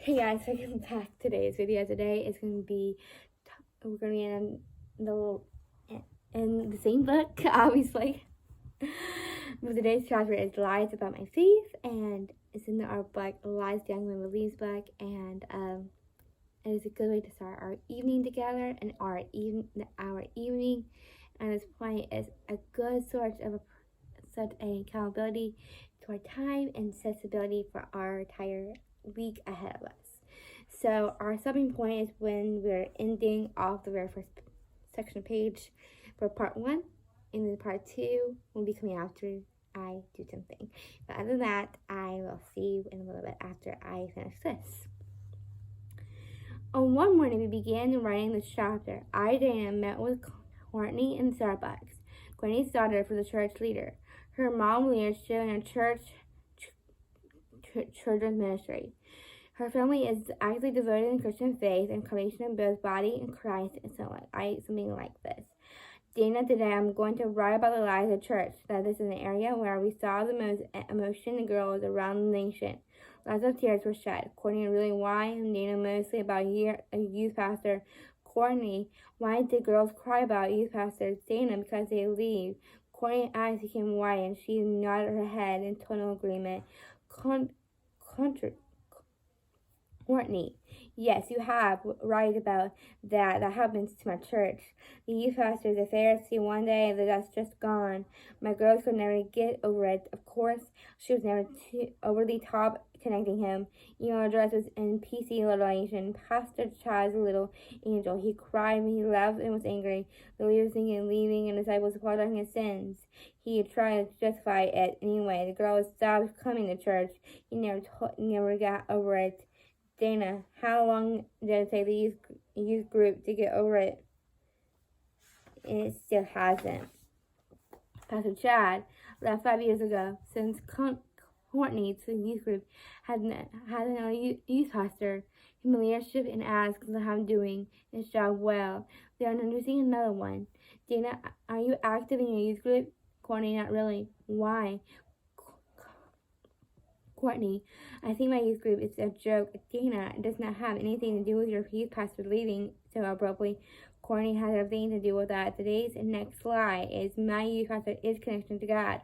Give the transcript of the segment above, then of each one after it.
Hey guys, welcome back to today's video. Today is going to be, we're going to be in the same book, obviously. But today's chapter is Lies About My Faith, and it's in our book, Lies the Young Man Believes book, and it is a good way to start our evening together, and our evening at this point is a good source of such an accountability to our time and accessibility for our entire week ahead of us. So our stopping point is when we're ending off the very first section page for part 1, and then part 2 will be coming after I do something. But other than that, I will see you in a little bit after I finish this. On one morning, we began writing this chapter. Dana, met with Courtney in Starbucks. Courtney's daughter for the church leader. Her mom leads in a children's ministry. Her family is actively devoted in Christian faith and creation of both body and Christ and something like this. Dana, today I'm going to write about the lives of church, that this is an area where we saw the most emotion in girls around the nation. Lots of tears were shed. Courtney, really why? And Dana, mostly about a youth pastor. Courtney, why did girls cry about youth pastors? Dana, because they leave. Courtney's eyes became wide and she nodded her head in total agreement. Courtney, yes, you have right about that. That happens to my church. The youth pastor is a Pharisee one day, that's just gone. My girls could never get over it. Of course, she was never too over the top connecting him. Email address was in PC Little Asian. Pastor Chad's little angel. He cried when he laughed and was angry. The leaders thinking leaving and disciples apologizing his sins. He tried to justify it anyway. The girls stopped coming to church. He never got over it. Dana, how long did it take the youth group to get over it? And it still hasn't. Pastor Chad left 5 years ago. Since Courtney to the youth group had another youth pastor. Him leadership and asked how I'm doing his job well. They are introducing another one. Dana, are you active in your youth group? Courtney, not really. Why? Courtney, I think my youth group is a joke. Dana, it does not have anything to do with your youth pastor leaving so abruptly. Courtney has everything to do with that. Today's next lie is my youth pastor is connection to God.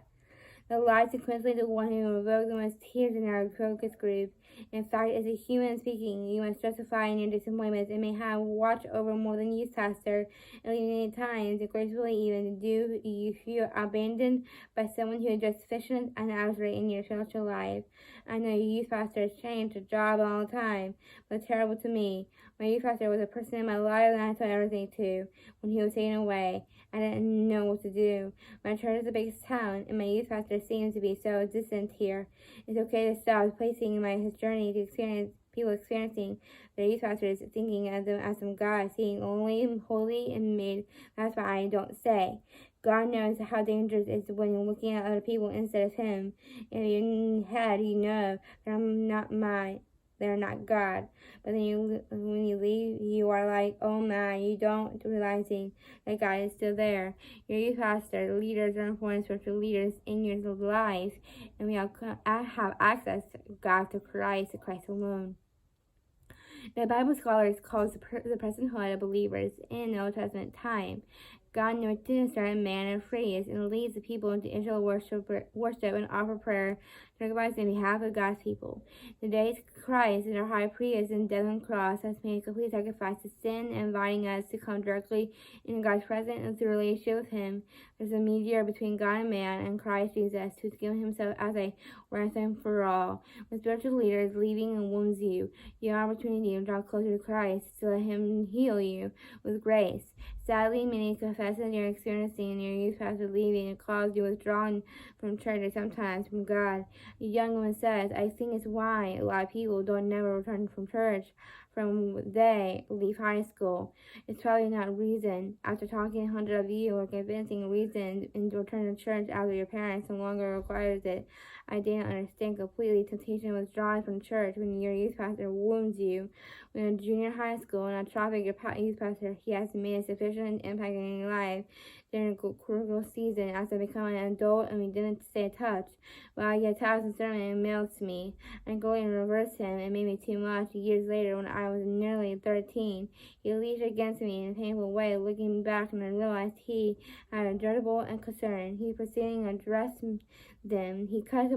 The lie is sequentially the one who evokes the most tears in our focus group. In fact, as a human speaking, you must justify in your disappointments and may have watch over more than youth pastor, and many times, and gracefully even, do you feel abandoned by someone who is just sufficient and outright in your social life. I know your youth pastor has changed their job all the time, but terrible to me. My youth pastor was a person in my life that I told everything to. When he was taken away, I didn't know what to do. My church is the biggest town, and my youth pastor seems to be so distant here. It's okay to stop placing his journey to experience people experiencing their youth pastors, thinking of them as some God, seeing only holy and made. That's why I don't say. God knows how dangerous it is when you're looking at other people instead of Him. In your head, you know that they're not God. But then when you leave, you are like, oh my, you don't realizing that God is still there. Your youth pastor, the leaders are important spiritual leaders in your life, and we all have access to God through Christ alone. The Bible scholars calls the personhood of believers in Old Testament time. God anointed and started man and phrase and leads the people into Israel worship and offer prayer sacrifice on behalf of God's people. Today's Christ is our high priest and death on the cross has made a complete sacrifice to sin, inviting us to come directly in God's presence and through relationship with Him. There's a mediator between God and man and Christ Jesus, who's given Himself as a ransom for all. When spiritual leaders leaving and wounds you, you have an opportunity to draw closer to Christ to let Him heal you with grace. Sadly, many confess that you're experiencing your youth pastor leaving and cause you withdrawn from church or sometimes from God. A young woman says, I think it's why a lot of people don't never return from church from they leave high school. It's probably not reason. After talking to hundreds of you or convincing reason in return to church after your parents no longer requires it. I didn't understand completely temptation withdrawing from church when your youth pastor wounds you. When in junior high school and I traffic your youth pastor, he has made a sufficient impact in your life during a crucial season as I become an adult and we didn't stay in touch. Well, I get thousands of sermons mailed to me. I go and reverse him and made me too much. Years later, when I was nearly 13, he leaped against me in a painful way. Looking back, and I realized he had a dreadful and concern. He proceeding to address them. He cut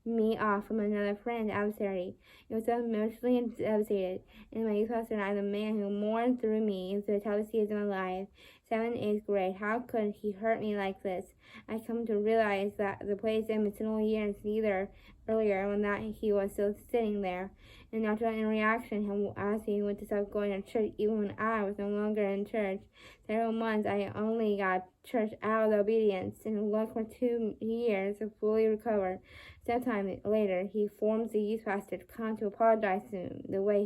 me off from another friend adversary. It was so emotionally devastated. In my youth pastor, I was a man who mourned through me into the toughest years of my life. 7th, 8th grade. How could he hurt me like this? I come to realize that the place in maternal years neither earlier when that he was still sitting there. And natural in reaction as he went to stop going to church even when I was no longer in church. Several months I only got church out of obedience and worked for 2 years to fully recover. Sometime later he forms the youth pastor to come to apologize to him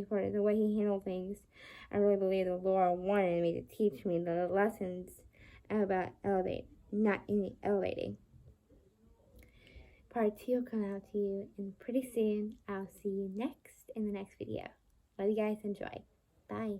for the way he handled things. I really believe the Lord wanted me to teach me the lessons about not elevating. Part 2 will come out to you, and pretty soon I'll see you in the next video. Love you guys. Enjoy. Bye.